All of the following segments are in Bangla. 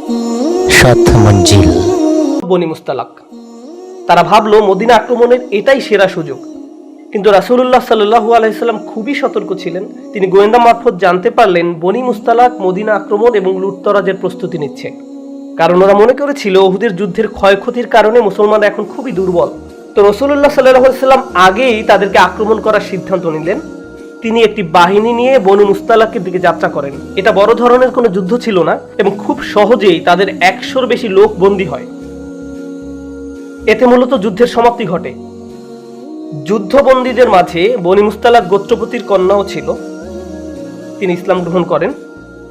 সাত মঞ্জিল। বনি মুস্তালাক তারা ভাবলো মদিনা আক্রমণের এটাই সেরা সুযোগ, কিন্তু রাসূলুল্লাহ সাল্লাল্লাহু আলাইহি সাল্লাম খুবই সতর্ক ছিলেন। তিনি গোয়েন্দা মারফত জানতে পারলেন বনি মুস্তালাক মদিনা আক্রমণ এবং লুটতরাজের প্রস্তুতি নিচ্ছে, কারণ ওরা মনে করেছিল উহুদের যুদ্ধের ক্ষয়ক্ষতির কারণে মুসলমানরা এখন খুবই দুর্বল। তো রাসূলুল্লাহ সাল্লাল্লাহু আলাইহি সাল্লাম আগেই তাদেরকে আক্রমণ করার সিদ্ধান্ত নিলেন। তিনি একটি বাহিনী নিয়ে বনি মুস্তালাকের দিকে যাত্রা করেন। এটা বড় ধরনের কোনো যুদ্ধ ছিল না এবং খুব সহজেই তাদের 100-র বেশি লোক বন্দী হয়। এতে মূলত যুদ্ধের সমাপ্তি ঘটে। যুদ্ধবন্দীদের মাঝে বনি মুস্তালাক গোত্রপতির কন্যাও ছিল। তিনি ইসলাম গ্রহণ করেন।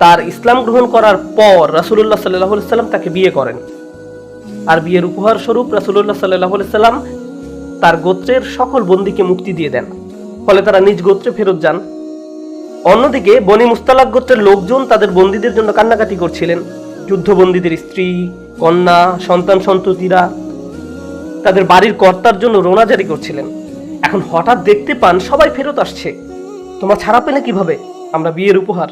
তার ইসলাম গ্রহণ করার পর রাসূলুল্লাহ সাল্লাল্লাহু আলাইহি সাল্লাম তাকে বিয়ে করেন, আর বিয়ের উপহার স্বরূপ রাসূলুল্লাহ সাল্লাল্লাহু আলাইহি সাল্লাম তার গোত্রের সকল বন্দীকে মুক্তি দিয়ে দেন, ফলে তারা নিজ গোত্রে ফেরত যান। অন্যদিকে বনি মুস্তালাক গোত্রের লোকজন তাদের বন্দীদের জন্য কান্নাকাটি করছিলেন। যুদ্ধবন্দীদের স্ত্রী, কন্যা, সন্তান সন্ততিরা তাদের বাড়ির কর্তার জন্য রোনা জারি করছিলেন। এখন হঠাৎ দেখতে পান সবাই ফেরত আসছে। তোমরা ছাড়া পেলে কিভাবে? আমরা বিয়ের উপহার।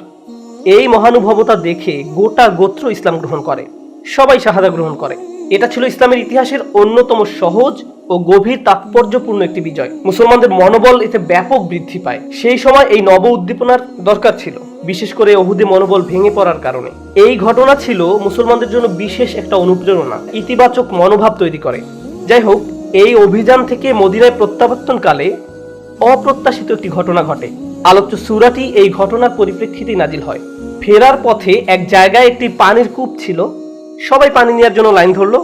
এই মহানুভবতা দেখে গোটা গোত্র ইসলাম গ্রহণ করে, সবাই শাহাদা গ্রহণ করে। এটা ছিল ইসলামের ইতিহাসের অন্যতম সহজ ও গভীর তাৎপর্যপূর্ণ একটি বিজয়। মুসলমানদের মনোবল এতে ব্যাপক বৃদ্ধি পায়। সেই সময় এই নব উদ্দীপনার দরকার ছিল, বিশেষ করে উহুদে মনোবল ভেঙে পড়ার কারণে। এই ঘটনা ছিল মুসলমানদের জন্য বিশেষ একটা অনুপ্রেরণা, ইতিবাচক মনোভাব তৈরি করে। যাই হোক, এই অভিযান থেকে মদিনায় প্রত্যাবর্তনকালে অপ্রত্যাশিত একটি ঘটনা ঘটে। আলোচ্য সূরাটি এই ঘটনার পরিপ্রেক্ষিতে নাজিল হয়। ফেরার পথে এক জায়গায় একটি পানির কূপ ছিল। সবাই পানি নেওয়ার জন্য লাইন ধরলো,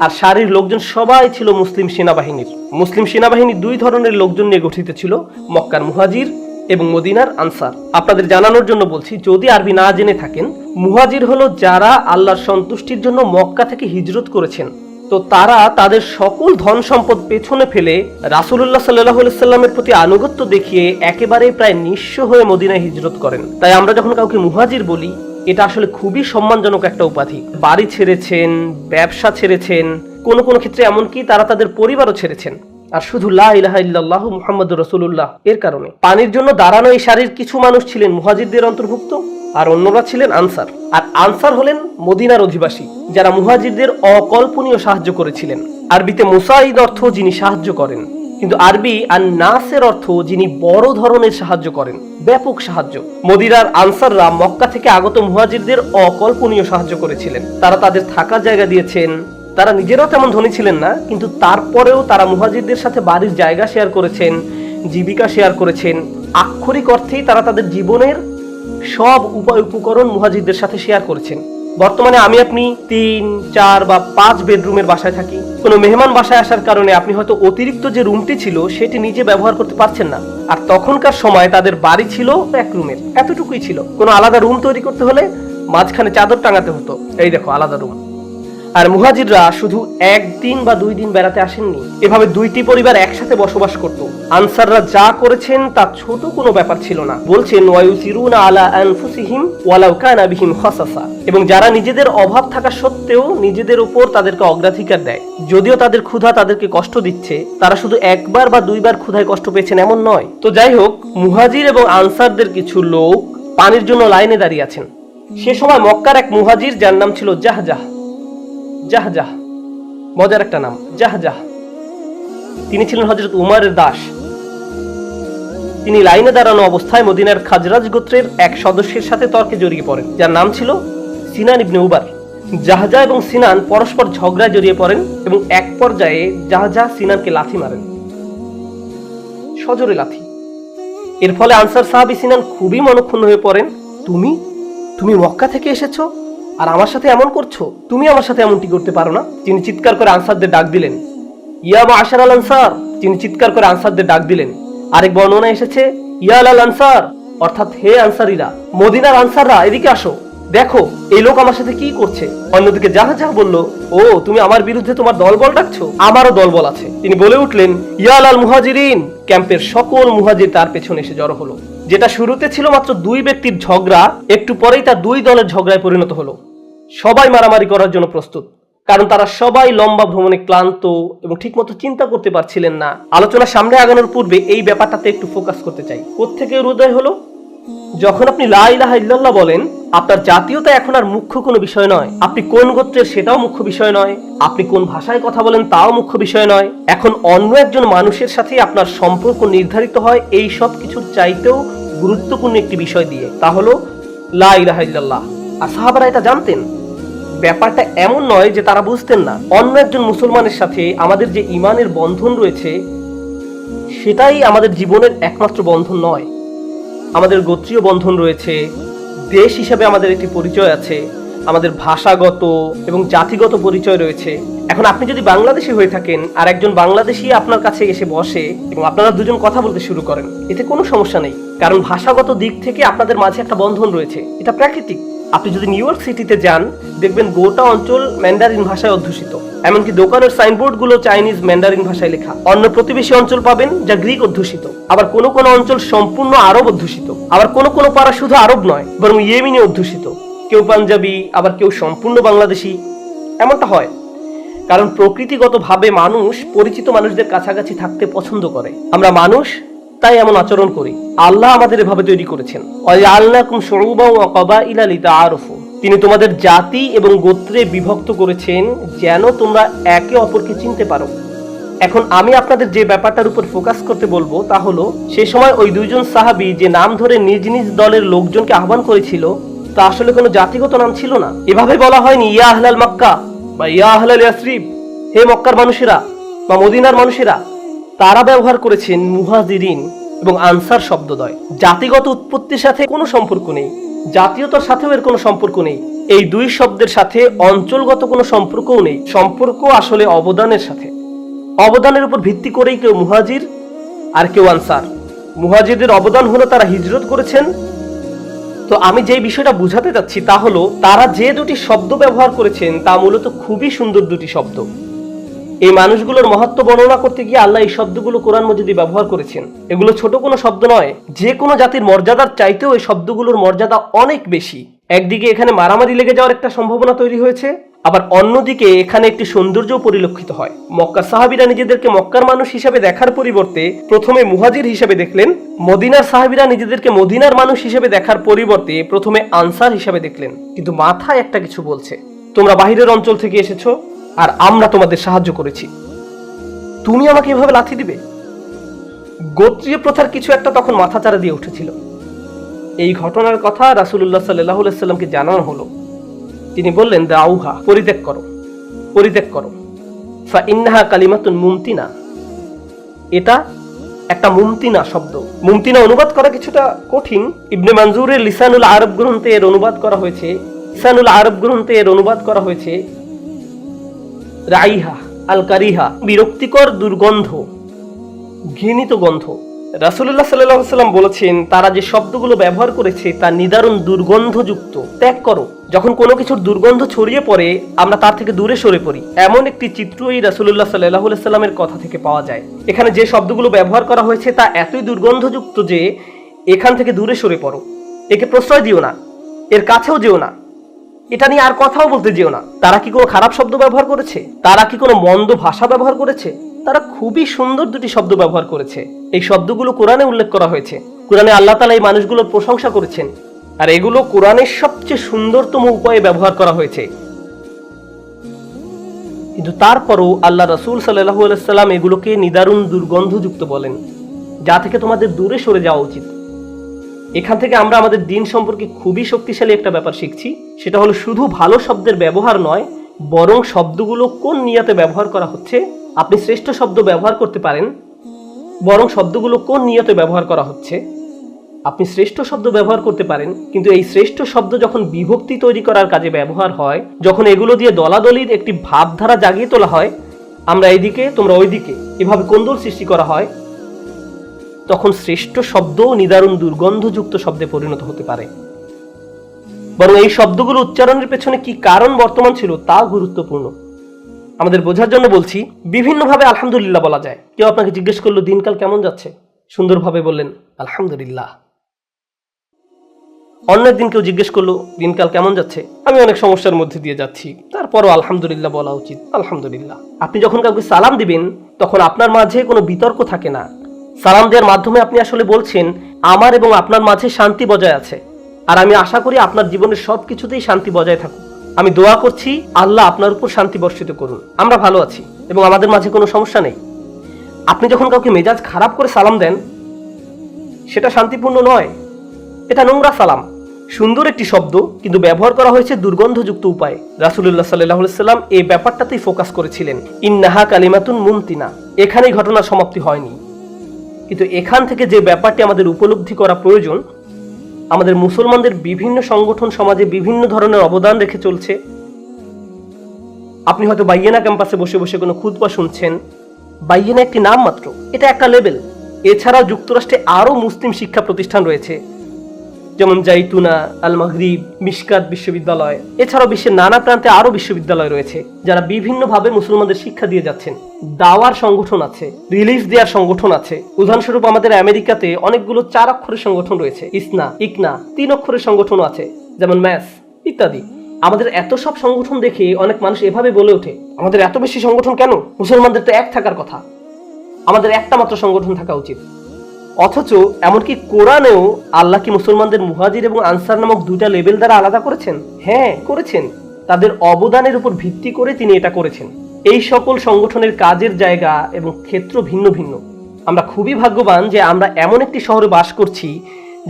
আর সারির লোকজন সবাই ছিল মুসলিম সেনাবাহিনীর। মুসলিম সেনাবাহিনী দুই ধরনের লোকজন নিয়ে গঠিত ছিল, মক্কার মুহাজির এবং মদিনার আনসার। আপনাদের জানানোর জন্য বলছি, যদি আরবি না জেনে থাকেন, মুহাজির হলো যারা আল্লাহর সন্তুষ্টির জন্য মক্কা থেকে হিজরত করেছেন। তো তারা তাদের সকল ধন সম্পদ পেছনে ফেলে রাসূলুল্লাহ সাল্লাল্লাহু আলাইহি সাল্লামের প্রতি আনুগত্য দেখিয়ে একেবারে প্রায় নিঃস্ব হয়ে মদিনায় হিজরত করেন। তাই আমরা যখন কাউকে মুহাজির বলি, এটা আসলে খুবই সম্মানজনক একটা উপাধি। বাড়ি ছেড়েছেন, ব্যবসা ছেড়েছেন, কোন কোন ক্ষেত্রে এমনকি তারা তাদের পরিবারও ছেড়েছেন, আর শুধু লা ইলাহা ইল্লাল্লাহু মুহাম্মাদুর রাসূলুল্লাহ এর কারণে। পানির জন্য দাঁড়ানো এই সারির কিছু মানুষ ছিলেন মুহাজিরদের অন্তর্ভুক্ত, আর অন্যরা ছিলেন আনসার। আর আনসার হলেন মদিনার অধিবাসী, যারা মুহাজিরদের অকল্পনীয় সাহায্য করেছিলেন। আরবিতে মুসাইদ অর্থ যিনি সাহায্য করেন, কিন্তু আরবি আর নাসের অর্থ যিনি বড় ধরনের সাহায্য করেন, ব্যাপক সাহায্য। মদিনার আনসাররা মক্কা থেকে আগত মুহাজিরদের অকল্পনীয় সাহায্য করেছিলেন। তারা তাদের থাকার জায়গা দিয়েছেন। তারা নিজেরাও তেমন ধনী ছিলেন না, কিন্তু তারপরেও তারা মুহাজিরদের সাথে বাড়ির জায়গা শেয়ার করেছেন, জীবিকা শেয়ার করেছেন। আক্ষরিক অর্থেই তারা তাদের জীবনের সব উপায় উপকরণ মুহাজিরদের সাথে শেয়ার করেছেন। বর্তমানে আমি আপনি 3, 4 বা 5 বেডরুমের বাসায় থাকি। কোনো মেহমান বাসায় আসার কারণে আপনি হয়তো অতিরিক্ত যে রুমটি ছিল সেটি নিজে ব্যবহার করতে পারছেন না, আর তখনকার সময় তাদের বাড়ি ছিল 1 রুমের, এতটুকুই ছিল। কোনো আলাদা রুম তৈরি করতে হলে মাঝখানে চাদর টাঙাতে হতো, এই দেখো আলাদা রুম। আর মুহাজিররা শুধু 1 দিন বা 2 দিন বেড়াতে আসেননি, এভাবে 2টি পরিবার একসাথে বসবাস করত। আনসাররা যা করেছেন তা ছোট কোনো ব্যাপার ছিল না। বলছেন ওয়ায়ুসিরুনা আলা আনফুসিহিম ওয়ালাউ কানা বিহিম খাসাসা, এবং যারা নিজেদের অভাব থাকা সত্ত্বেও নিজেদের উপর তাদেরকে অগ্রাধিকার দেয়। যদিও তাদের ক্ষুধা তাদেরকে কষ্ট দিচ্ছে, তারা শুধু 1 বার বা 2 বার ক্ষুধায় কষ্ট পেয়েছেন এমন নয়। তো যাই হোক, মুহাজির এবং আনসারদের কিছু লোক পানির জন্য লাইনে দাঁড়িয়ে আছেন। সে সময় মক্কার এক মুহাজির, যার নাম ছিল জাহজাহ, মজার একটা নাম, জাহজাহ। তিনি ছিলেন হযরত উমরের দাস। তিনি লাইনে দাঁড়ানো অবস্থায় মদিনার খাজরাজ গোত্রের এক সদস্যের সাথে তর্কে জড়িয়ে পড়েন, যার নাম ছিল সিনান ইবনে উবার। জাহজাহ এবং সিনান পরস্পর ঝগড়ায় জড়িয়ে পড়েন এবং এক পর্যায়ে জাহজাহ সিনানকে লাথি মারেন, সজোরে লাথি। এর ফলে আনসার সাহাবী সিনান খুবই মনক্ষুণ্ণ হয়ে পড়েন। তুমি মক্কা থেকে এসেছো আর আমার সাথে এমন করছো? তুমি আমার সাথে এমনটি করতে পারো না। তিনি চিৎকার করে আনসারদের ডাক দিলেন, ইয়া মা'আশারাল আনসার। তিনি চিৎকার করে আনসারদের ডাক দিলেন। আরেক বর্ণনা এসেছে ইয়া আল আনসার, অর্থাৎ হে আনসারীরা, মদিনার আনসাররা, এদিকে আসো, দেখো এই লোক আমার সাথে কি করছে। অন্যদিকে জাহজাহ বলল, ও তুমি আমার বিরুদ্ধে তোমার দলবল ডাকছো? আমারও দলবল আছে। তিনি বলে উঠলেন, ইয়া আল মুহাজিরিন। ক্যাম্পের সকল মুহাজির তার পেছনে এসে জড়ো হলো। যেটা শুরুতে ছিল মাত্র 2 ব্যক্তির ঝগড়া, একটু পরেই তা 2 দলের ঝগড়ায় পরিণত হলো। সবাই মারামারি করার জন্য প্রস্তুত, কারণ তারা সবাই লম্বা ভ্রমণে ক্লান্ত এবং ঠিকমতো চিন্তা করতে পারছিলেন না। আলোচনা সামনে আগানোর পূর্বে এই ব্যাপারটাতে একটু ফোকাস করতে চাই। কোত্থেকে উদয় হলো? যখন আপনি লা ইলাহা ইল্লাল্লাহ বলেন, আপনার জাতীয়তা এখন আর মুখ্য কোনো বিষয় নয়, আপনি কোন গোত্রের সেটাও মুখ্য বিষয় নয়, আপনি কোন ভাষায় কথা বলেন তাও মুখ্য বিষয় নয়। এখন অন্য একজন মানুষের সাথে আপনার সম্পর্ক নির্ধারিত হয় এই সব কিছুর চাইতেও গুরুত্বপূর্ণ একটি বিষয় দিয়ে, তা হলো লা ইলাহা ইল্লাল্লাহ। আর সাহাবারা এটা জানতেন। ব্যাপারটা এমন নয় যে তারা বুঝতেন না। অন্য একজন মুসলমানের সাথে আমাদের যে ঈমানের বন্ধন রয়েছে সেটাই আমাদের জীবনের একমাত্র বন্ধন নয়। আমাদের গোত্রীয় বন্ধন রয়েছে, দেশ হিসাবে আমাদের একটি পরিচয় আছে, আমাদের ভাষাগত এবং জাতিগত পরিচয় রয়েছে। এখন আপনি যদি বাংলাদেশি হয়ে থাকেন আর একজন বাংলাদেশি আপনার কাছে এসে বসে এবং আপনারা দুজন কথা বলতে শুরু করেন, এতে কোনো সমস্যা নেই, কারণ ভাষাগত দিক থেকে আপনাদের মাঝে একটা বন্ধন রয়েছে, এটা প্রাকৃতিক। আপনি যদি নিউ ইয়র্ক সিটিতে যান, দেখবেন গোটা অঞ্চল ম্যান্ডারিন ভাষায় অধ্যুষিত, এমনকি দোকানের সাইনবোর্ড গুলো চাইনিজ ম্যান্ডারিন ভাষায় লেখা। অন্য প্রতিবেশী অঞ্চল পাবেন যা গ্রিক অধ্যুষিত, আবার কোনো কোনো অঞ্চল সম্পূর্ণ আরব অধ্যুষিত, আবার কোনো কোনো পাড়া শুধু আরব নয় বরং ইয়েমেনি অধ্যুষিত, কেউ পাঞ্জাবি আবার কেউ সম্পূর্ণ বাংলাদেশি। এমনটা হয় কারণ প্রকৃতিগতভাবে মানুষ পরিচিত মানুষদের কাছাকাছি থাকতে পছন্দ করে। আমরা মানুষ, তাই এমন আচরণ করি। আল্লাহ আমাদের এভাবে তৈরি করেছেন। ওয়াজআলনাকুম শুউবান ওয়া ক্বাবাইলা লিতাআরাফু। তিনি তোমাদের জাতি এবং গোত্রে বিভক্ত করেছেন যেন তোমরা একে অপরকে চিনতে পারো। এখন আমি আপনাদের যে ব্যাপারটার উপর ফোকাস করতে বলবো তা হলো, সে সময় ওই দুইজন সাহাবী যে নাম ধরে নিজ নিজ দলের লোকজনকে আহ্বান করেছিল তা আসলে কোনো জাতিগত নাম ছিল না। এভাবে বলা হয়নি ইয়া আহলাল মক্কা বা ইয়া আহলাল ইয়াসরিব, হে মক্কার মানুষেরা বা মদিনার মানুষেরা। তারা ব্যবহার করেছেন মুহাজিরিন এবং আনসার শব্দদ্বয়। জাতিগত উৎপত্তির সাথে কোনো সম্পর্ক নেই, জাতীয়তার সাথেও এর কোনো সম্পর্ক নেই। এই দুই শব্দের সাথে অঞ্চলগত কোনো সম্পর্কও নেই। সম্পর্ক আসলে অবদানের সাথে। অবদানের উপর ভিত্তি করেই কেউ মুহাজির আর কেউ আনসার। মুহাজিরদের অবদান হলো তারা হিজরত করেছেন। তো আমি যে বিষয়টা বুঝাতে চাচ্ছি তা হলো, তারা যে দুটি শব্দ ব্যবহার করেছেন তা মূলত খুবই সুন্দর দুটি শব্দ। এই মানুষগুলোর মহত্ব বর্ণনা করতে গিয়ে আল্লাহ এই শব্দগুলো কোরআন মাজিদে ব্যবহার করেছেন। এগুলো ছোট কোনো শব্দ নয়, যে কোনো জাতির মর্যাদার চাইতেও এই শব্দগুলোর মর্যাদা অনেক বেশি। একদিকে এখানে মারামারি লেগে যাওয়ার একটা সম্ভাবনা তৈরি হয়েছে, আবার অন্যদিকে এখানে একটি সৌন্দর্য পরিলক্ষিত হয়। মক্কার সাহাবীরা নিজেদেরকে মক্কার মানুষ হিসেবে দেখার পরিবর্তে প্রথমে মুহাজির হিসেবে দেখলেন। মদিনার সাহাবীরা নিজেদেরকে মদিনার মানুষ হিসেবে দেখার পরিবর্তে প্রথমে আনসার হিসেবে দেখলেন। কিন্তু মাথায় একটা কিছু বলছে, তোমরা বাহিরের অঞ্চল থেকে এসেছো আর আমরা তোমাদের সাহায্য করেছি, তুমি আমাকে এভাবে লাথি দিবে? গোত্রীয় প্রথার কিছু একটা তখন মাথাচাড়া দিয়ে উঠেছিল। এই ঘটনার কথা রাসূলুল্লাহ সাল্লাল্লাহু আলাইহি সাল্লামকে জানানো হলো। তিনি বললেন, দাউহা, পরিত্যাগ করো, পরিত্যাগ করো। ফা ইন্নাহা কালিমাতুন মুমতিনা, এটা একটা মুমতিনা শব্দ। মুমতিনা অনুবাদ করা কিছুটা কঠিন। ইবনে মানজুরের লিসানুল আরব গ্রন্থে এর অনুবাদ করা হয়েছে, লিসানুল আরব গ্রন্থে এর অনুবাদ করা হয়েছে রাইহা আল কারিহা, বিরক্তিকর দুর্গন্ধ, ঘৃণিত গন্ধ। রাসূলুল্লাহ সাল্লাল্লাহু আলাইহি সাল্লাম বলেছেন, তারা যে শব্দগুলো ব্যবহার করেছে তা নিদারুণ দুর্গন্ধযুক্ত। ত্যাগ করো। যখন কোনো কিছুর দুর্গন্ধ ছড়িয়ে পড়ে আমরা তার থেকে দূরে সরে পড়ি, এমন একটি চিত্র এই রাসূলুল্লাহ সাল্লাল্লাহু আলাইহি সাল্লামের কথা থেকে পাওয়া যায়। এখানে যে শব্দগুলো ব্যবহার করা হয়েছে তা এতই দুর্গন্ধযুক্ত যে এখান থেকে দূরে সরে পড়ো, একে প্রশ্রয় দিও না, এর কাছেও যেও না, এটা নিয়ে আর কথাও বলতে যেও না। তারা কি কোনো খারাপ শব্দ ব্যবহার করেছে? তারা কি কোনো মন্দ ভাষা ব্যবহার করেছে? তারা খুবই সুন্দর দুটি শব্দ ব্যবহার করেছে। এই শব্দগুলো কোরআনে উল্লেখ করা হয়েছে। কোরআনে আল্লাহ তাআলা এই মানুষগুলোর প্রশংসা করেছেন, আর এগুলো কোরআনের সবচেয়ে সুন্দরতম উপায়ে ব্যবহার করা হয়েছে। কিন্তু তারপরও আল্লাহ রাসূল সাল্লাল্লাহু আলাইহি সাল্লাম এগুলোকে নিদারুণ দুর্গন্ধযুক্ত বলেন, যা থেকে তোমাদের দূরে সরে যাওয়া উচিত। এখান থেকে আমরা আমাদের দিন সম্পর্কে খুবই শক্তিশালী একটা ব্যাপার শিখছি। সেটা হলো শুধু ভালো শব্দের ব্যবহার নয়, বরং শব্দগুলো কোন নিয়তে ব্যবহার করা হচ্ছে। আপনি শ্রেষ্ঠ শব্দ ব্যবহার করতে পারেন, বরং শব্দগুলো কোন নিয়তে ব্যবহার করা হচ্ছে। আপনি শ্রেষ্ঠ শব্দ ব্যবহার করতে পারেন, কিন্তু এই শ্রেষ্ঠ শব্দ যখন বিভক্তি তৈরি করার কাজে ব্যবহার হয়, যখন এগুলো দিয়ে দলাদলির একটি ভাবধারা জাগিয়ে তোলা হয়, আমরা এইদিকে তোমরা ওইদিকে, এভাবে কোন্দল সৃষ্টি করা হয়, তখন শ্রেষ্ঠ শব্দও নিদারুণ দুর্গন্ধযুক্ত শব্দে পরিণত হতে পারে। বরং এই শব্দগুলো উচ্চারণের পেছনে কি কারণ বর্তমান ছিল তা গুরুত্বপূর্ণ। আমাদের বোঝার জন্য বলছি, বিভিন্নভাবে আলহামদুলিল্লাহ বলা যায়। কেউ আপনাকে জিজ্ঞেস করলো দিনকাল কেমন যাচ্ছে, সুন্দরভাবে বললেন আলহামদুলিল্লাহ। অন্য একদিন কেউ জিজ্ঞেস করলো দিনকাল কেমন যাচ্ছে, আমি অনেক সমস্যার মধ্যে দিয়ে যাচ্ছি, তারপরও আলহামদুলিল্লাহ বলা উচিত, আলহামদুলিল্লাহ। আপনি যখন কাউকে সালাম দিবেন তখন আপনার মাঝে কোনো বিতর্ক থাকে না। সালাম দেওয়ার মাধ্যমে আপনি আসলে বলছেন আমার এবং আপনার মাঝে শান্তি বজায় আছে। আর আমি আশা করি আপনার জীবনের সবকিছুতেই শান্তি বজায় থাকুক। আমি দোয়া করছি আল্লাহ আপনার উপর শান্তি বর্ষিত করুন। আমরা ভালো আছি এবং আমাদের মাঝে কোনো সমস্যা নেই। আপনি যখন কাউকে মেজাজ খারাপ করে সালাম দেন, সেটা শান্তিপূর্ণ নয়, এটা নোংরা সালাম। সুন্দর একটি শব্দ, কিন্তু ব্যবহার করা হয়েছে দুর্গন্ধযুক্ত উপায়ে। রাসূলুল্লাহ সাল্লাল্লাহু আলাইহি সাল্লাম এই ব্যাপারটাতেই ফোকাস করেছিলেন। ইন্নাহা কালিমাতুন মুনতিনা, এখানেই ঘটনার সমাপ্তি হয়নি। কিন্তু এখান থেকে যে ব্যাপারটি আমাদের উপলব্ধি করা প্রয়োজন, আমাদের মুসলমানদের বিভিন্ন সংগঠন সমাজে বিভিন্ন ধরনের অবদান রেখে চলছে। আপনি হয়তো বাইয়েনা ক্যাম্পাসে বসে বসে কোনো খুতবা শুনছেন। বাইয়েনা একটি নাম মাত্র, এটা একটা লেবেল। এছাড়াও যুক্তরাষ্ট্রে আরও মুসলিম শিক্ষা প্রতিষ্ঠান রয়েছে, যেমন জাইতুনা, আল মাগরিব, মিশকাত বিশ্ববিদ্যালয়। এছাড়াও বিশ্বের নানা প্রান্তে আরও বিশ্ববিদ্যালয় রয়েছে যারা বিভিন্নভাবে মুসলমানদের শিক্ষা দিয়ে যাচ্ছেন। দাওয়ার সংগঠন আছে, রিলিফ দেওয়ার সংগঠন আছে। উদাহরণস্বরূপ আমাদের আমেরিকাতে অনেকগুলো 4 অক্ষরের সংগঠন রয়েছে, ইসনা, ইকনা। 3 অক্ষরের সংগঠন আছে, যেমন ম্যাস ইত্যাদি। আমাদের এত সব সংগঠন দেখে অনেক মানুষ এভাবে বলে ওঠে, আমাদের এত বেশি সংগঠন কেন? মুসলমানদের তো এক থাকার কথা, আমাদের একটা মাত্র সংগঠন থাকা উচিত। অথচ এমনকি কোরআনেও আল্লাহ কি মুসলমানদের মুহাজির এবং আনসার নামক 2টা লেভেল দ্বারা আলাদা করেছেন? হ্যাঁ, করেছেন। তাদের অবদানের উপর ভিত্তি করে তিনি এটা করেছেন। এই সকল সংগঠনের কাজের জায়গা এবং ক্ষেত্র ভিন্ন ভিন্ন। আমরা খুবই ভাগ্যবান যে আমরা এমন একটি শহরে বাস করছি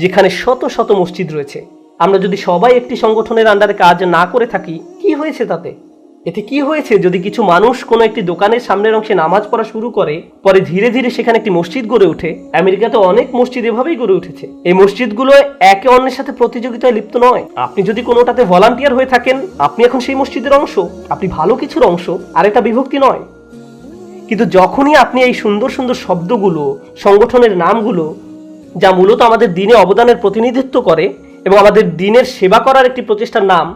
যেখানে শত শত মসজিদ রয়েছে। আমরা যদি সবাই একটি সংগঠনের আন্ডারে কাজ না করে থাকি, কি হয়েছে তাতে? এতে কি হয়েছে যদি কিছু মানুষ কোনো একটি দোকানের সামনের অংশে নামাজ পড়া শুরু করে, পরে ধীরে ধীরে সেখানে একটি মসজিদ গড়ে ওঠে? আমেরিকাতে অনেক মসজিদ এভাবেই গড়ে উঠেছে। এই মসজিদগুলো একে অন্যের সাথে প্রতিযোগিতায় লিপ্ত নয়। আপনি যদি কোনোটাতে ভলান্টিয়ার হয়ে থাকেন, আপনি এখন সেই মসজিদের অংশ, আপনি ভালো কিছুর অংশ, আর এটা বিভক্তি নয়। কিন্তু যখনই আপনি এই সুন্দর সুন্দর শব্দগুলো, সংগঠনের নামগুলো, যা মূলত আমাদের দিনে অবদানের প্রতিনিধিত্ব করে এবং আমাদের দিনের সেবা করার একটি প্রচেষ্টার নাম,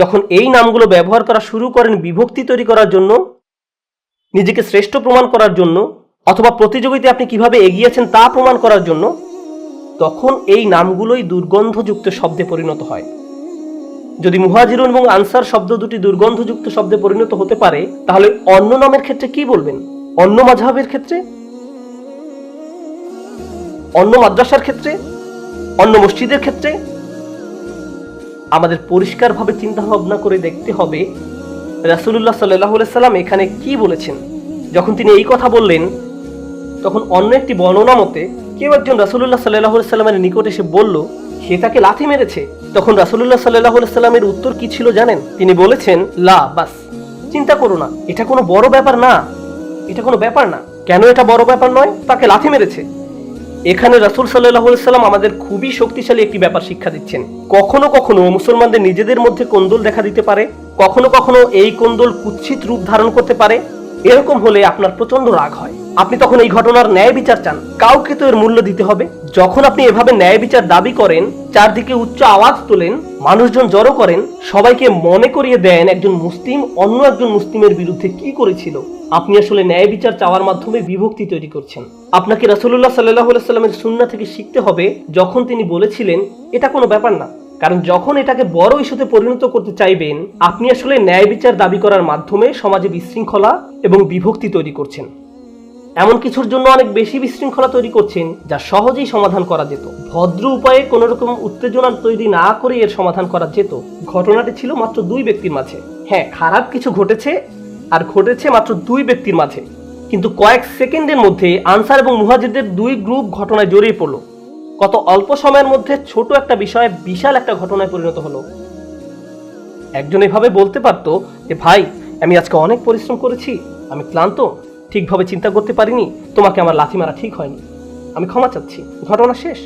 যখন এই নামগুলো ব্যবহার করা শুরু করেন বিভক্তি তৈরি করার জন্য, নিজেকে শ্রেষ্ঠ প্রমাণ করার জন্য, অথবা প্রতিযোগিতায় আপনি কিভাবে এগিয়েছেন তা প্রমাণ করার জন্য, তখন এই নামগুলোই দুর্গন্ধযুক্ত শব্দে পরিণত হয়। যদি মুহাজিরুন এবং আনসার শব্দ দুটি দুর্গন্ধযুক্ত শব্দে পরিণত হতে পারে, তাহলে অন্য নামের ক্ষেত্রে কি বলবেন? অন্য মাযহাবের ক্ষেত্রে, অন্য মাদ্রাসার ক্ষেত্রে, অন্য মসজিদের ক্ষেত্রে? আমাদের পরিষ্কারভাবে চিন্তা ভাবনা করে দেখতে হবে রাসূলুল্লাহ সাল্লাল্লাহু আলাইহি সাল্লাম এখানে কি বলেছেন। যখন তিনি এই কথা বললেন, তখন অন্য একটি বর্ণনা মতে কেউ একজন রাসূলুল্লাহ সাল্লাল্লাহু আলাইহি সাল্লামের নিকট এসে বলল, সে তাকে লাথি মেরেছে। তখন রাসূলুল্লাহ সাল্লাল্লাহু আলাইহি সাল্লামের উত্তর কি ছিল জানেন? তিনি বলেছেন, লা বাস, চিন্তা করো না, এটা কোনো বড় ব্যাপার না, এটা কোনো ব্যাপার না। কেন এটা বড় ব্যাপার নয়? তাকে লাথি মেরেছে। এখানে রাসূল সাল্লাল্লাহু আলাইহি সাল্লাম আমাদের খুবই শক্তিশালী একটি ব্যাপার শিক্ষা দিচ্ছেন। কখনো কখনো মুসলমানদের নিজেদের মধ্যে কোন্দল দেখা দিতে পারে, কখনো কখনো এই কোন্দল কুৎসিত রূপ ধারণ করতে পারে। এরকম হলে আপনার প্রচন্ড রাগ হয়। আপনি তখন এই ঘটনার ন্যায় বিচার চান, কাউকে তো এর মূল্য দিতে হবে। যখন আপনি এভাবে ন্যায় বিচার দাবি করেন, চারদিকে উচ্চ আওয়াজ তোলেন, মানুষজন জড়ো করেন, সবাইকে মনে করিয়ে দেন একজন মুসলিম অন্য একজন মুসলিমের বিরুদ্ধে কি করেছিল, আপনি আসলে ন্যায় বিচার চাওয়ার মাধ্যমে বিভক্তি তৈরি করছেন। আপনাকে রাসূলুল্লাহ সাল্লাল্লাহু আলাইহি সাল্লামের সুন্নাহ থেকে শিখতে হবে, যখন তিনি বলেছিলেন এটা কোনো ব্যাপার না। কারণ যখন এটাকে বড় ইস্যুতে পরিণত করতে চাইবেন, আপনি আসলে ন্যায় বিচার দাবি করার মাধ্যমে সমাজে বিশৃঙ্খলা এবং বিভক্তি তৈরি করছেন। এমন কিছুর জন্য অনেক বেশি বিশৃঙ্খলা তৈরি করছেন যা সহজেই সমাধান করা যেত। ভদ্র উপায়ে কোন রকম উত্তেজনা তৈরি না করে এর সমাধান করা যেত। ঘটনাটি ছিল মাত্র 2 ব্যক্তির মাঝে। হ্যাঁ, খারাপ কিছু ঘটেছে, আর ঘটেছে মাত্র 2 ব্যক্তির মাঝে। কিন্তু কয়েক সেকেন্ডের মধ্যে আনসার এবং মুহাজিরদের 2 গ্রুপ ঘটনায় জড়িয়ে পড়ল। কত অল্প সময়ের মধ্যে ছোট একটা বিষয়ে বিশাল একটা ঘটনায় পরিণত হলো। একজন এভাবে বলতে পারতো যে, ভাই, আমি আজকে অনেক পরিশ্রম করেছি, আমি ক্লান্ত, ঠিকভাবে চিন্তা করতে পারিনি, তোমাকে আমার লাথি মারা ঠিক হয়নি, আমি ক্ষমা চাচ্ছি, ঘটনা শেষ।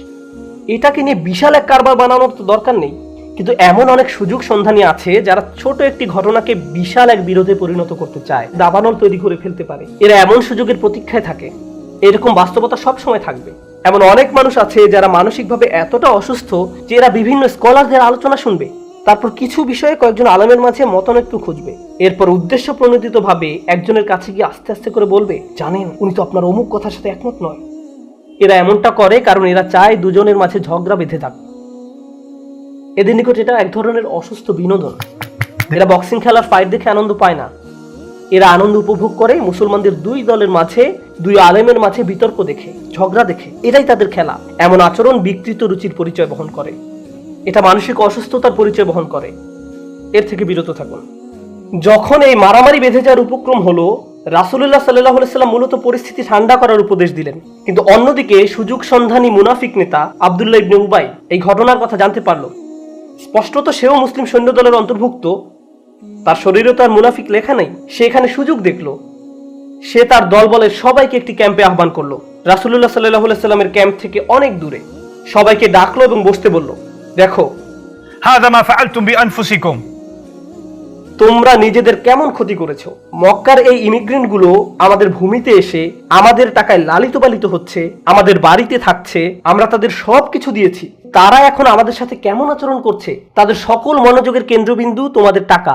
এটাকে নিয়ে বিশাল এক কারবার বানানোর তো দরকার নেই। কিন্তু এমন অনেক সুযোগ সন্ধানী আছে যারা ছোট একটি ঘটনাকে বিশাল এক বিরোধে পরিণত করতে চায়, দাবানল তৈরি করে ফেলতে পারে। এরা এমন সুযোগের প্রতীক্ষায় থাকে। এরকম বাস্তবতা সব সময় থাকবে। এমন অনেক মানুষ আছে যারা মানসিকভাবে এতটা অসুস্থ যে এরা বিভিন্ন স্কলারদের আলোচনা শুনবে, তারপর কিছু বিষয়ে কয়েকজন আলেমের মাঝে মতানৈক্য খুঁজবে, এরপর উদ্দেশ্য প্রণোদিত ভাবে একজনের কাছে গিয়ে আস্তে আস্তে করে বলবে, জানেন, উনি তো আপনার অমুক কথার সাথে একমত নয়। এরা এমনটা করে কারণ এরা চায় দুজনের মাঝে ঝগড়া বেঁধে থাক। এদের নিকট এটা এক ধরনের অসুস্থ বিনোদন। এরা বক্সিং খেলার ফাইট দেখে আনন্দ পায় না। এরা আনন্দ উপভোগ করে মুসলমানদের 2 দলের মাঝে, 2 আলেমের মাঝে বিতর্ক দেখে, ঝগড়া দেখে। এটাই তাদের খেলা। এমন আচরণ বিকৃত রুচির পরিচয় বহন করে। এটা মানসিক অসুস্থতার পরিচয় বহন করে। এর থেকে বিরত থাকুন। যখন এই মারামারি বেঁধে যাওয়ার উপক্রম হলো, রাসূলুল্লাহ সাল্লাল্লাহু আলাইহি সাল্লাম মূলত পরিস্থিতি ঠান্ডা করার উপদেশ দিলেন। কিন্তু অন্যদিকে সুযোগ সন্ধানী মুনাফিক নেতা আব্দুল্লাহ ইবনে উবাই এই ঘটনার কথা জানতে পারল। স্পষ্টত সেও মুসলিম সৈন্যদলের অন্তর্ভুক্ত, তার শরীরে তো আর মুনাফিক লেখা নেই। সে এখানে সুযোগ দেখলো। সে তার দলবলের সবাইকে একটি ক্যাম্পে আহ্বান করলো, রাসূলুল্লাহ সাল্লাল্লাহু আলাইহি সাল্লামের ক্যাম্প থেকে অনেক দূরে। সবাইকে ডাকলো এবং বসতে বলল, দেখো, هذا ما فعلتم بأنفسكم। তোমরা নিজেদের কেমন ক্ষতি করেছো। মক্কার এই ইমিগ্রেন্টগুলো আমাদের ভূমিতে এসে আমাদের টাকায় লালিত পালিত হচ্ছে, আমাদের বাড়িতে থাকছে, আমরা তাদের সব কিছু দিয়েছি। তারা এখন আমাদের সাথে কেমন আচরণ করছে। তাদের সকল মনোযোগের কেন্দ্রবিন্দু তোমাদের টাকা,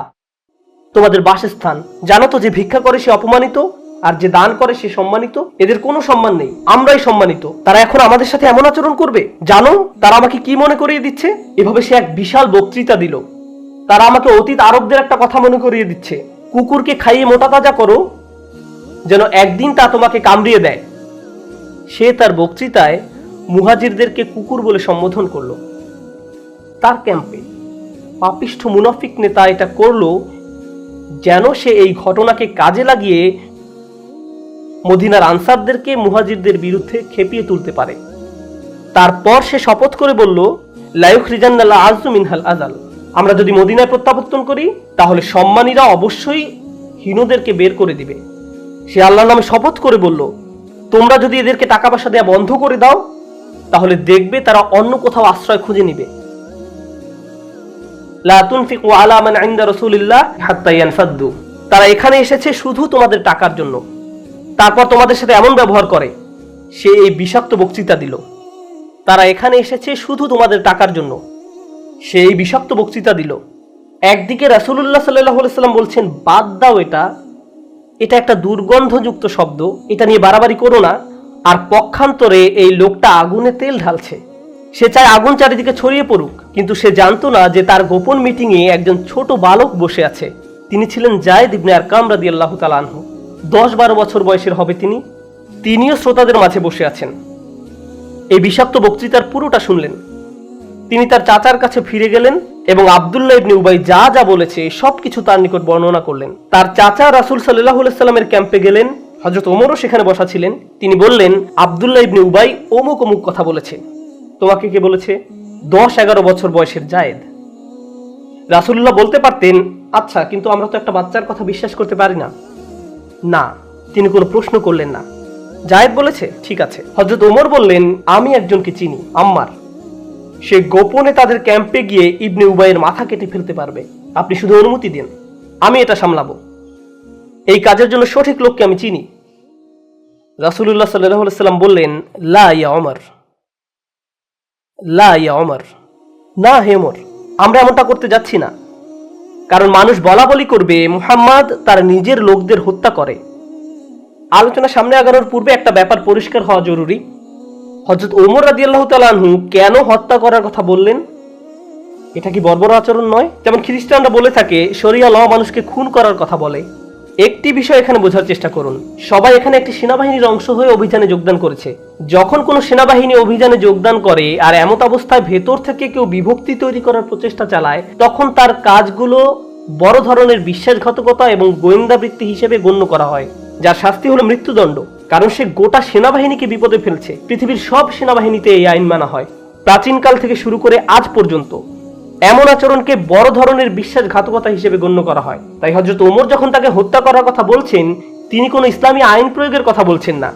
তোমাদের বাসস্থান। জানো তো, যে ভিক্ষা করে সে অপমানিত, আর যে দান করে সে সম্মানিত। এদের কোনো সম্মান নেই, আমরাই সম্মানিত। তারা এখন আমাদের সাথে এমন আচরণ করবে। জানো তারা আমাকে কি মনে করিয়ে দিচ্ছে। এভাবে সে এক বিশাল বক্তৃতা দিল। তারা আমাকে অতীত আরবদের একটা কথা মনে করিয়ে দিচ্ছে, কুকুরকে খাইয়ে মোটা তাজা করো, যেন একদিন তা তোমাকে কামড়িয়ে দেয়। সে তার বক্তৃতায় মুহাজিরদেরকে কুকুর বলে সম্বোধন করলো। তার ক্যাম্পে পাপিষ্ঠ মুনাফিক নেতা এটা করলো যেন সে এই ঘটনাকে কাজে লাগিয়ে মদিনার আনসারদেরকে মুহাজিরদের বিরুদ্ধে খেপিয়ে তুলতে পারে। তারপর সে শপথ করে বলল, লা ইউখরিজান্নাল আযু মিনহাল আযাল। আমরা যদি মদিনায় প্রত্যাবর্তন করি তাহলে সম্মানীরা অবশ্যই হীনদেরকে বের করে দিবে। সে আল্লাহর নামে শপথ করে বলল, তোমরা যদি এদেরকে টাকা পয়সা দেওয়া বন্ধ করে দাও তাহলে দেখবে তারা অন্য কোথাও আশ্রয় খুঁজে নিবে। লা তুনফিকু আলা মান ইনদা রাসূলিল্লাহ হাত্তা ইয়ানফাদ্দু। তারা এখানে এসেছে শুধু তোমাদের টাকার জন্য, তারপর তোমাদের সাথে এমন ব্যবহার করে। সে এই বিষাক্ত বক্তৃতা দিল, তারা এখানে এসেছে শুধু তোমাদের টাকার জন্য। সে এই বিষাক্ত বক্তৃতা দিল। একদিকে রাসূলুল্লাহ সাল্লাল্লাহু আলাইহি সাল্লাম বলছেন, বাদ দাও, এটা একটা দুর্গন্ধযুক্ত শব্দ, এটা নিয়ে বাড়াবাড়ি করো না। আর পক্ষান্তরে এই লোকটা আগুনে তেল ঢালছে। সে চায় আগুন চারিদিকে ছড়িয়ে পড়ুক, কিন্তু সে জানতো না যে তার গোপন মিটিংয়ে একজন ছোট বালক বসে আছে। তিনি ছিলেন যায়েদ ইবনে আরকাম রাদিয়াল্লাহু তাআলা আনহু। 10-12 বছর বয়সের হবে তিনি। তিনিও শ্রোতাদের মাঝে বসে আছেন। এই বিষাক্ত বক্তৃতার পুরোটা শুনলেন। তিনি তার চাচার কাছে ফিরে গেলেন এবং আব্দুল্লাহ ইবনে উবাই যা যা বলেছে সবকিছু তার নিকট বর্ণনা করলেন। তার চাচা রাসূল সাল্লাল্লাহু আলাইহি সাল্লামের ক্যাম্পে গেলেন। হযরত ওমরও সেখানে বসা ছিলেন। তিনি বললেন, আব্দুল্লাহ ইবনে উবাই অমুক অমুক কথা বলেছে। তোমাকে কে বলেছে? 10-11 বছর বয়সের জায়েদ। রাসূলুল্লাহ বলতে পারতেন, আচ্ছা, কিন্তু আমরা তো একটা বাচ্চার কথা বিশ্বাস করতে পারি না। না, তিনি কোনো প্রশ্ন করলেন না। জায়েদ বলেছে, ঠিক আছে। হযরত ওমর বললেন, আমি একজনকে চিনি, আম্মার। সে গোপনে তাদের ক্যাম্পে গিয়ে ইবনে উবাইয়ের মাথা কেটে ফেলতে পারবে। আপনি শুধু অনুমতি দিন, আমি এটা সামলাবো। এই কাজের জন্য সঠিক লোককে আমি চিনি। রাসূলুল্লাহ সাল্লাল্লাহু আলাইহি সাল্লাম বললেন, লা ইয়া ওমর, লা ইয়া ওমর, না হে ওমর, আমরা এমনটা করতে যাচ্ছি না। কারণ মানুষ বলা বলি করবে মুহাম্মদ তার নিজের লোকদের হত্যা করে। আলোচনা সামনে আগানোর পূর্বে একটা ব্যাপার পরিষ্কার হওয়া জরুরি। হযরত ওমর রাদিয়াল্লাহু তাআলা আনহু কেন হত্যা করার কথা বললেন? এটা কি বর্বর আচরণ নয়? যেমন খ্রিস্টানরা বলে থাকে শরিয়া ল মানুষকে খুন করার কথা বলে। একটি বিষয় এখানে বোঝার চেষ্টা করুন। সবাই এখানে একটি সেনাবাহিনীর অংশ হয়ে অভিযানে যোগদান করেছে। যখন কোনো সেনাবাহিনী অভিযানে যোগদান করে আর এমত অবস্থায় ভেতর থেকে কেউ বিভক্তি তৈরি করার প্রচেষ্টা চালায়, তখন তার কাজগুলো বড় ধরনের বিশ্বাসঘাতকতা এবং গোয়েন্দাবৃত্তি হিসেবে গণ্য করা হয়, যার শাস্তি হলো মৃত্যুদণ্ড। কারণ সে গোটা সেনাবাহিনীকে বিপদে ফেলছে। পৃথিবীর সব সেনাবাহিনীতে এই আইন মানা হয়, প্রাচীনকাল থেকে শুরু করে আজ পর্যন্ত। এমন আচরণকে বড় ধরনের বিশ্বাসঘাতকতা হিসেবে গণ্য করা হয়। তাই হযরত ওমর যখন তাকে হত্যা করার কথা বলছেন, তিনি কোনো ইসলামী আইন প্রয়োগের কথা বলছেন না।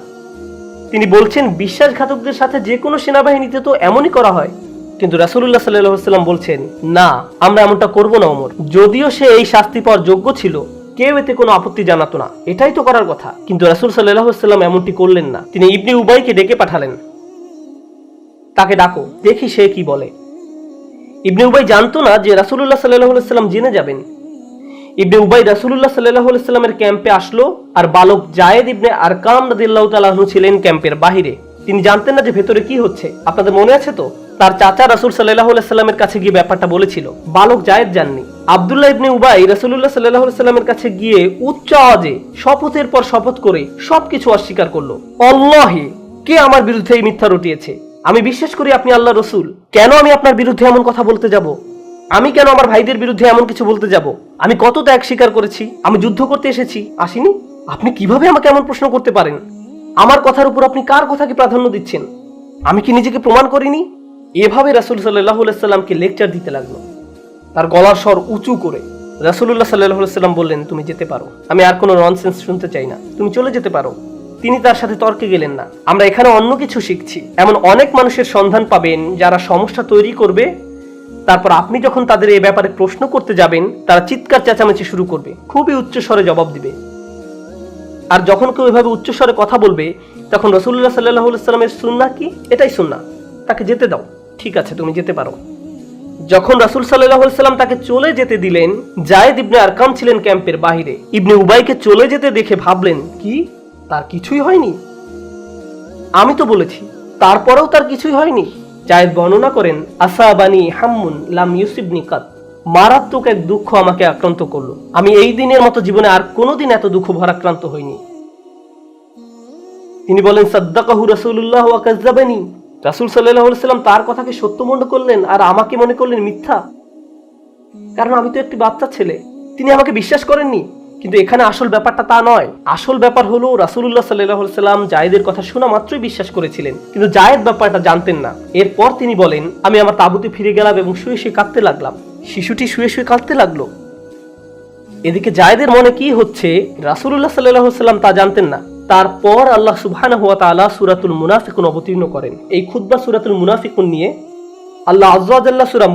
তিনি বলছেন বিশ্বাসঘাতকদের সাথে যে কোনো সেনাবাহিনীতে তো এমনই করা হয়। কিন্তু রাসূলুল্লাহ সাল্লাল্লাহু আলাইহি ওয়াসাল্লাম বলছেন, না, আমরা এমনটা করব না ওমর। যদিও সে এই শাস্তি পাওয়ার যোগ্য ছিল, কেউ এতে কোনো আপত্তি জানাতো না, এটাই তো করার কথা। কিন্তু রাসূল সাল্লাল্লাহু আলাইহি ওয়াসাল্লাম এমনটি করলেন না। তিনি ইবনে উবাইকে ডেকে পাঠালেন, তাকে ডাকো, দেখি সে কি বলে। ইবনে উবাই জানতো না যে রাসূলুল্লাহ সাল্লাল্লাহু আলাইহি ওয়াসাল্লাম জেনে যাবেন। ইবনে উবাই রাসূলুল্লাহ সাল্লাল্লাহু আলাইহি ওয়াসাল্লামের ক্যাম্পে আসলো, আর বালক জায়েদ ইবনে আরকাম রাদিয়াল্লাহু তাআলা আনহু ছিলেন ক্যাম্পের বাহিরে। তিনি জানতেন না যে ভেতরে কি হচ্ছে। আপনাদের মনে আছে তো, তার চাচা রাসূল সাল্লাল্লাহু আলাইহি ওয়াসাল্লামের কাছে গিয়ে ব্যাপারটা বলেছিল। বালক জায়েদ জাননি। আব্দুল্লাহ ইবনে উবাই রাসূলুল্লাহ সাল্লাল্লাহু আলাইহি ওয়াসাল্লামের কাছে গিয়ে উচ্চ আওয়াজে শপথের পর শপথ করে সবকিছু অস্বীকার করলো। আল্লাহি, কে আমার বিরুদ্ধে এই মিথ্যা রটিয়েছে? আমি বিশ্বাস করি আপনি আল্লাহ রসুল। কেন আমি আপনার বিরুদ্ধে এমন কথা বলতে যাব? আমি কেন আমার ভাইদের বিরুদ্ধে এমন কিছু বলতে যাব? আমি কত ত্যাগ স্বীকার করেছি, আমি যুদ্ধ করতে এসেছি, আসিনি। আপনি কিভাবে আমাকে এমন প্রশ্ন করতে পারেন? আমার কথার উপর আপনি কার কথাকে প্রাধান্য দিচ্ছেন? আমি কি নিজেকে প্রমাণ করিনি? এভাবে রাসূল সাল্লাল্লাহু আলাইহি সাল্লামকে লেকচার দিতে লাগলো, তার গলার স্বর উঁচু করে। রাসূলুল্লাহ সাল্লাল্লাহু আলাইহি সাল্লাম বললেন, তুমি যেতে পারো, আমি আর কোনো ননসেন্স শুনতে চাই না, তুমি চলে যেতে পারো। তিনি তার সাথে তর্কে গেলেন না। আমরা এখানে অন্য কিছু শিখছি। এমন অনেক মানুষের সন্ধান পাবেন যারা সমস্যা তৈরি করবে, তারপর আপনি যখন তাদের এই ব্যাপারে প্রশ্ন করতে যাবেন, তারা চিৎকার চেঁচামেচি শুরু করবে, খুবই উচ্চ স্বরে জবাব দিবে। আর যখন কেউ এভাবে উচ্চ স্বরে কথা বলবে, তখন রাসূলুল্লাহ সাল্লাল্লাহু আলাইহি সাল্লামের সুন্নাহ কি? এটাই সুন্নাহ, তাকে যেতে দাও, ঠিক আছে তুমি যেতে পারো। যখন রাসূল সাল্লাল্লাহু আলাইহি সাল্লাম তাকে চলে যেতে দিলেন, যায়েদ ইবনে আরকাম ছিলেন ক্যাম্পের বাইরে। ইবনে উবাইকে চলে যেতে দেখে ভাবলেন, কি তার কিছুই হয়নি? আমি তো বলেছি, তারপরেও তার কিছুই হয়নি। জায়েদ বর্ণনা করেন, আসাবানি হাম্মুন লাম ইউসিবনি কাত, মারাত্মক এক দুঃখ আমাকে আক্রান্ত করলো। আমি এই দিনের মতো জীবনে আর কোনোদিন এত দুঃখ ভারাক্রান্ত হইনি। তিনি বলেন, সাদ্দাকাহু রাসূলুল্লাহ ওয়া কাযাবানি, রাসূল সাল্লাল্লাহু আলাইহি সাল্লাম তার কথাকে সত্য মনে করলেন আর আমাকে মনে করলেন মিথ্যা। কারণ আমি তো একটি বাচ্চা ছেলে, তিনি আমাকে বিশ্বাস করেননি। কিন্তু এখানে আসল ব্যাপারটা তা নয়। আসল ব্যাপার হলো রাসূলুল্লাহ সাল্লাল্লাহু আলাইহি সাল্লাম জায়েদের কথা শোনা মাত্রই বিশ্বাস করেছিলেন, কিন্তু জায়েদ ব্যাপারটা জানতেন না। এরপর তিনি বলেন, আমি আমার তাঁবুতে ফিরে গেলাম এবং শুয়ে শুয়ে কাঁদতে লাগলাম। শিশুটি শুয়ে শুয়ে কাঁদতে লাগলো। এদিকে জায়েদের মনে কি হচ্ছে রাসূলুল্লাহ সাল্লাল্লাহু আলাইহি সাল্লাম তা জানতেন না। তারপর আল্লাহ সুবহানাহু ওয়া তাআলা সূরাতুল মুনাফিকুন অবতীর্ণ করেন। এই খুতবা সূরাতুল মুনাফিকুন নিয়ে আল্লাহ আযজা ওয়া জাল্লা সূরা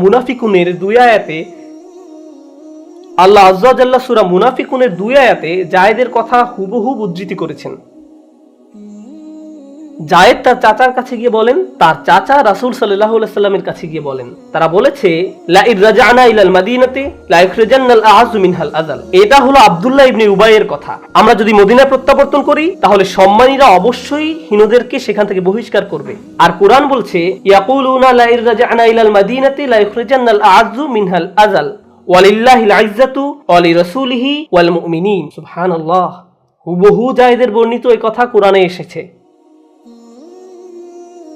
মুনাফিকুনের 2 আয়াতে জায়েদের কথা হুবহু উদ্ধৃতি করেছেন। জায়েদ তার চাচার কাছে গিয়ে বলেন, তার চাচা রাসূল সাল্লাল্লাহু আলাইহি সাল্লামের কাছে গিয়ে বলেন, তারা বলেছে, লা ইর রাজানা ইলাল মাদিনাতি লা ইখরাজান্নাল আ'আযু মিনহাল আযাল। এটা হলো আব্দুল্লাহ ইবনে উবাইয়ের কথা। আমরা যদি মদিনায় প্রত্যাবর্তন করি, তাহলে সম্মানীরা অবশ্যই হীনদেরকে সেখান থেকে বহিষ্কার করবে। আর কুরআন বলছে, ইয়াকুলুনা লা ইর রাজানা ইলাল মাদিনাতি লা ইখরাজান্নাল আ'আযু মিনহাল আযাল ওয়ালিল্লাহিল ইজ্জাতু ওয়া লিরাসূলিহি ওয়াল মুমিনিন। সুবহানাল্লাহ, হুবহু জায়েদের বর্ণিত এই কথা কোরআনে এসেছে।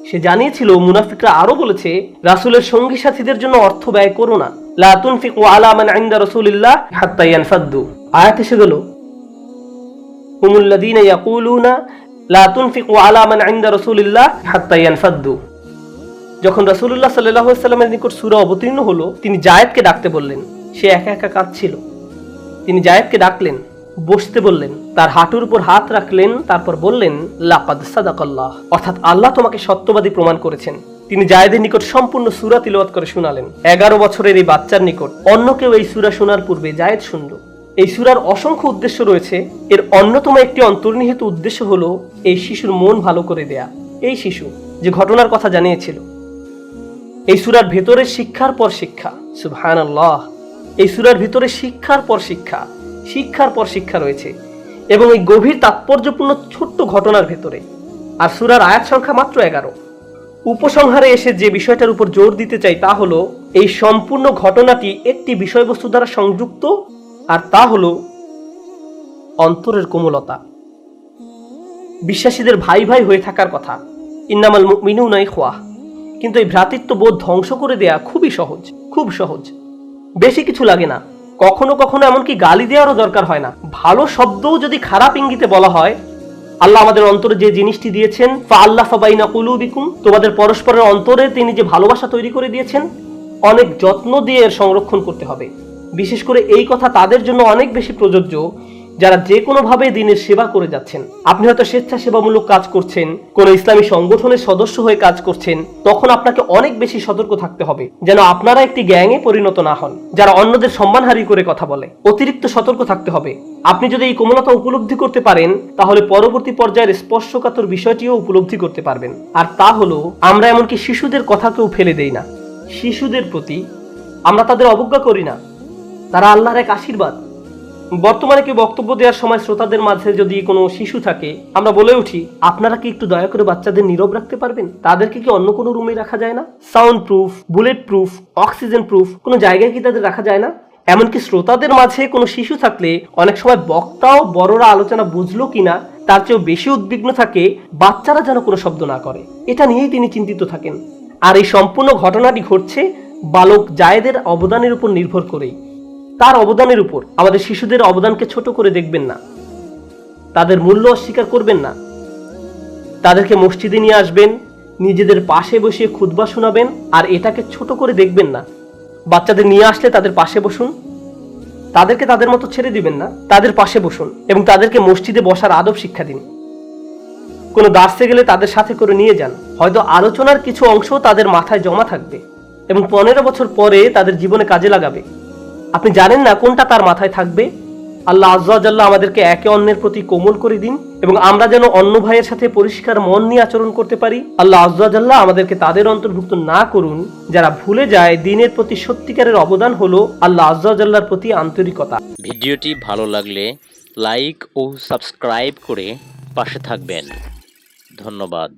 সে জানিয়েছিল, মুনাফিকরা আরো বলেছে, রাসূলের সঙ্গী সাথীদের জন্য অর্থ ব্যয় করো না, লা তুনফিকু আলা মান ইনদা রাসূলিল্লাহ হাত্তা ইয়ানফাদ্দু। আয়াত এসে গেল, হুমুল্লাযীনা ইয়াকুলুনা লা তুনফিকু আলা মান ইনদা রাসূলিল্লাহ হাত্তা ইয়ানফাদ্দু। যখন রাসূলুল্লাহ সাল্লাল্লাহু আলাইহি ওয়াসাল্লামের নিকট সূরা অবতীর্ণ হলো, তিনি জায়েদকে ডাকতে বললেন। সে একা একা কাঁদছিল। তিনি জায়েদকে ডাকলেন, বসতে বললেন, তার হাঁটুর উপর হাত রাখলেন, তারপর বললেন, লাকাদ সাদাকাল্লাহ, অর্থাৎ আল্লাহ তোমাকে সত্যবাদী প্রমাণ করেছেন। তিনি জায়েদের নিকট সম্পূর্ণ সূরা তিলাওয়াত করে শোনালেন। 11 বছরের এই বাচ্চার নিকট অন্য কেউ এই সূরা শোনার পূর্বে জায়েদ শুনল। এই সূরার অসংখ্য উদ্দেশ্য রয়েছে। এর অন্যতম একটি অন্তর্নিহিত উদ্দেশ্য হলো এই শিশুর মন ভালো করে দেয়া। এই শিশু যে ঘটনার কথা জানিয়েছিল, এই সূরার ভেতরে শিক্ষার পর শিক্ষা। সুবহানাল্লাহ, এই সূরার ভিতরে শিক্ষার পর শিক্ষা, শিক্ষার পর শিক্ষা রয়েছে, এবং এই গভীর তাৎপর্যপূর্ণ ছোট্ট ঘটনার ভেতরে। আর সূরার আয়াত সংখ্যা মাত্র 11। উপসংহারে এসে যে বিষয়টার উপর জোর দিতে চাই তা হলো, এই সম্পূর্ণ ঘটনাটি একটি বিষয়বস্তু দ্বারা সংযুক্ত, আর তা হলো অন্তরের কোমলতা। বিশ্বাসীদের ভাই ভাই হয়ে থাকার কথা, ইন্নামাল মুমিনুনা ইখওয়াহ। কিন্তু এই ভ্রাতৃত্ববোধ ধ্বংস করে দেয়া খুবই সহজ, খুব সহজ। বেশি কিছু লাগে না। কখনো কখনো এমনকি গালি দেওয়ারও দরকার হয় না। ভালো শব্দও যদি খারাপ ইঙ্গিতে বলা হয়, আল্লাহ আমাদের অন্তরে যে জিনিসটি দিয়েছেন, ফাআল্লাফা বাইনা কুলুবিকুম, তোমাদের পরস্পরের অন্তরে তিনি যে ভালোবাসা তৈরি করে দিয়েছেন, অনেক যত্ন দিয়ে এর সংরক্ষণ করতে হবে। বিশেষ করে এই কথা তাদের জন্য অনেক বেশি প্রযোজ্য যারা যে কোনোভাবে দিনের সেবা করে যাচ্ছেন। আপনি হয়তো স্বেচ্ছাসেবামূলক কাজ করছেন, কোনো ইসলামী সংগঠনের সদস্য হয়ে কাজ করছেন, তখন আপনাকে অনেক বেশি সতর্ক থাকতে হবে যেন আপনারা একটি গ্যাংয়ে পরিণত না হন যারা অন্যদের সম্মানহারি করে কথা বলে। অতিরিক্ত সতর্ক থাকতে হবে। আপনি যদি এই কোমলতা উপলব্ধি করতে পারেন, তাহলে পরবর্তী পর্যায়ের স্পর্শকাতর বিষয়টিও উপলব্ধি করতে পারবেন। আর তা হলো, আমরা এমনকি শিশুদের কথাকেও ফেলে দেই না। শিশুদের প্রতি আমরা তাদের অবজ্ঞা করি না। তারা আল্লাহর এক আশীর্বাদ। বর্তমানে কেউ বক্তব্য দেওয়ার সময় শ্রোতাদের মাঝে যদি কোনো শিশু থাকে, আমরা বলে উঠি, আপনারা কি একটু দয়া করে বাচ্চাদের নীরব রাখতে পারবেন? তাদেরকে কি অন্য কোনো রুমে রাখা যায় না? Sound proof, bullet proof, oxygen proof কোনো জায়গায় কি তাদের রাখা যায় না? এমনকি শ্রোতাদের মাঝে কোনো শিশু থাকলে অনেক সময় বক্তাও বড়রা আলোচনা বুঝলো কিনা তার চেয়েও বেশি উদ্বিগ্ন থাকে বাচ্চারা যেন কোনো শব্দ না করে। এটা নিয়েই তিনি চিন্তিত থাকেন। আর এই সম্পূর্ণ ঘটনাটি ঘটছে বালক জায়েদের অবদানের উপর নির্ভর করেই। তার অবদানের উপর। আমাদের শিশুদের অবদানকে ছোট করে দেখবেন না, তাদের মূল্য অস্বীকার করবেন না। তাদেরকে মসজিদে নিয়ে আসবেন, নিজেদের পাশে বসিয়ে খুতবা শোনাবেন, আর এটাকে ছোট করে দেখবেন না। বাচ্চাদের নিয়ে আসলে তাদের পাশে বসুন, তাদেরকে তাদের মতো ছেড়ে দিবেন না, তাদের পাশে বসুন এবং তাদেরকে মসজিদে বসার আদব শিক্ষা দিন। কোনো দার্সে গেলে তাদের সাথে করে নিয়ে যান। হয়তো আলোচনার কিছু অংশ তাদের মাথায় জমা থাকবে এবং 15 বছর পরে তাদের জীবনে কাজে লাগাবে। আপনি জানেন না কোনটা তার মাথায় থাকবে। আল্লাহ আজ্জা ওয়া জাল্লা আমাদেরকে একে অন্যের প্রতি কোমল করে দিন এবং আমরা যেন অন্য ভাইয়ের সাথে পরিষ্কার মন নিয়ে আচরণ করতে পারি। আল্লাহ আজ্জা ওয়া জাল্লা আমাদেরকে তাদের অন্তর্ভুক্ত না করুন যারা ভুলে যায় দিনের প্রতি সত্যিকারের অবদান হলো আল্লাহ আজ্জা ওয়া জাল্লার প্রতি আন্তরিকতা। ভিডিওটি ভালো লাগলে লাইক ও সাবস্ক্রাইব করে পাশে থাকবেন। ধন্যবাদ।